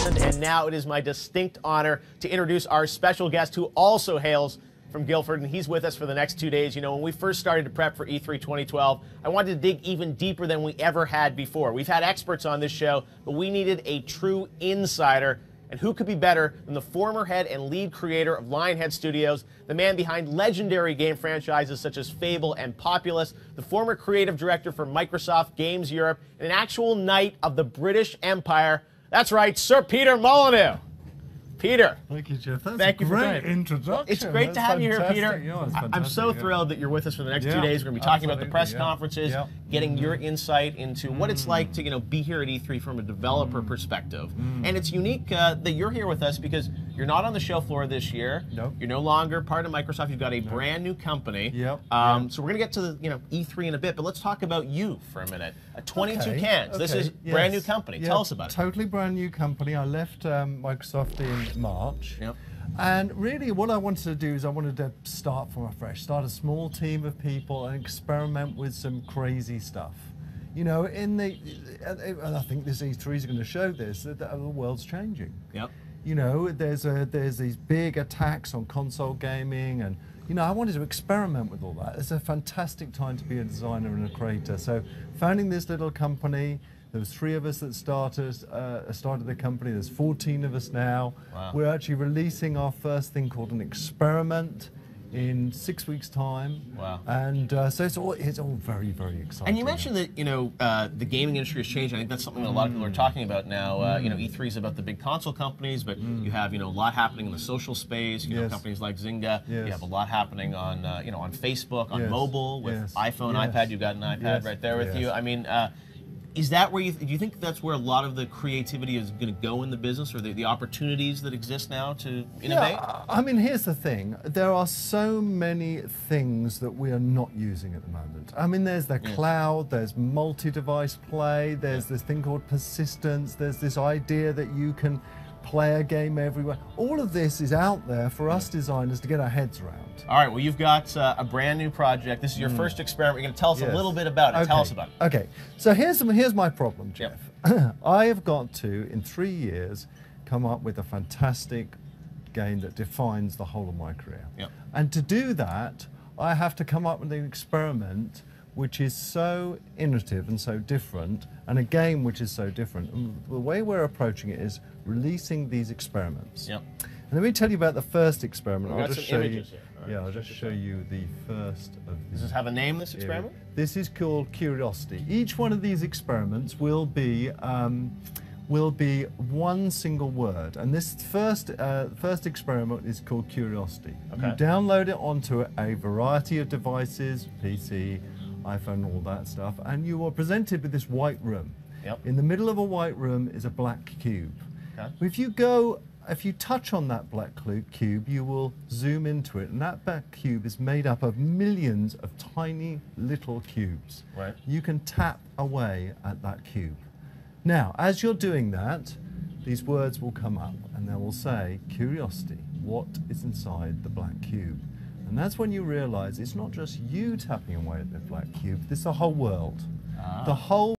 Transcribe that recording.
listened, and now it is my distinct honor to introduce our special guest who also hails from Guildford, and he's with us for the next 2 days. You know, when we first started to prep for E3 2012, I wanted to dig even deeper than we ever had before. We've had experts on this show, but we needed a true insider. And who could be better than the former head and lead creator of Lionhead Studios, the man behind legendary game franchises such as Fable and Populous, the former creative director for Microsoft Games Europe, and an actual knight of the British Empire. That's right, Sir Peter Molyneux. Peter. Thank you, Jeff. That's Thank you for great coming. introduction. It's great to have you here, Peter. Yeah, I'm so thrilled that you're with us for the next 2 days. We're going to be talking about the press conferences, getting your insight into what it's like to be here at E3 from a developer perspective. And it's unique that you're here with us because you're not on the show floor this year. Nope. You're no longer part of Microsoft. You've got a brand new company. Yep. So we're going to get to the E3 in a bit, but let's talk about you for a minute. 22 Cans. This is brand new company. Tell us about it. Totally brand new company. I left Microsoft in March. Yep. And really what I wanted to do is I wanted to start from afresh, start a small team of people and experiment with some crazy stuff. You know, and I think this E3 is going to show this, that the world's changing. Yep. You know, there's these big attacks on console gaming, and I wanted to experiment with all that. It's a fantastic time to be a designer and a creator. So founding this little company, there was 3 of us that started the company. There's 14 of us now. Wow. We're actually releasing our first thing called an experiment in 6 weeks' time. Wow. And so it's all very, very exciting. And you mentioned that the gaming industry has changed. I think that's something that a lot of people are talking about now. E3 is about the big console companies, but you have a lot happening in the social space. You know, companies like Zynga. You have a lot happening on on Facebook, on mobile with iPhone, iPad. You've got an iPad right there with you. I mean. Is that where do you think that's where a lot of the creativity is going to go in the business, or the opportunities that exist now to innovate? Yeah, I mean, here's the thing. There are so many things that we are not using at the moment. I mean, there's the cloud, there's multi-device play, there's this thing called persistence, there's this idea that you can play a game everywhere. All of this is out there for us designers to get our heads around. All right, well, you've got a brand new project. This is your first experiment. You're going to tell us a little bit about it. Okay. Tell us about it. Okay, so here's my problem, Jeff. I have got to, in 3 years, come up with a fantastic game that defines the whole of my career. And to do that, I have to come up with an experiment which is so innovative and so different, and a game which is so different. And the way we're approaching it is releasing these experiments. And let me tell you about the first experiment. I'll just show you. I'll just show you the first of these. Does this have a name, this experiment? This is called Curiosity. Each one of these experiments will be one single word, and this first experiment is called Curiosity. You download it onto a variety of devices, PC, iPhone, all that stuff, and you are presented with this white room. In the middle of a white room is a black cube. If you touch on that black cube, you will zoom into it, and that black cube is made up of millions of tiny little cubes. You can tap away at that cube. Now, as you're doing that, these words will come up, and they will say, Curiosity, what is inside the black cube? And that's when you realize it's not just you tapping away at the black cube, it's the whole world. The whole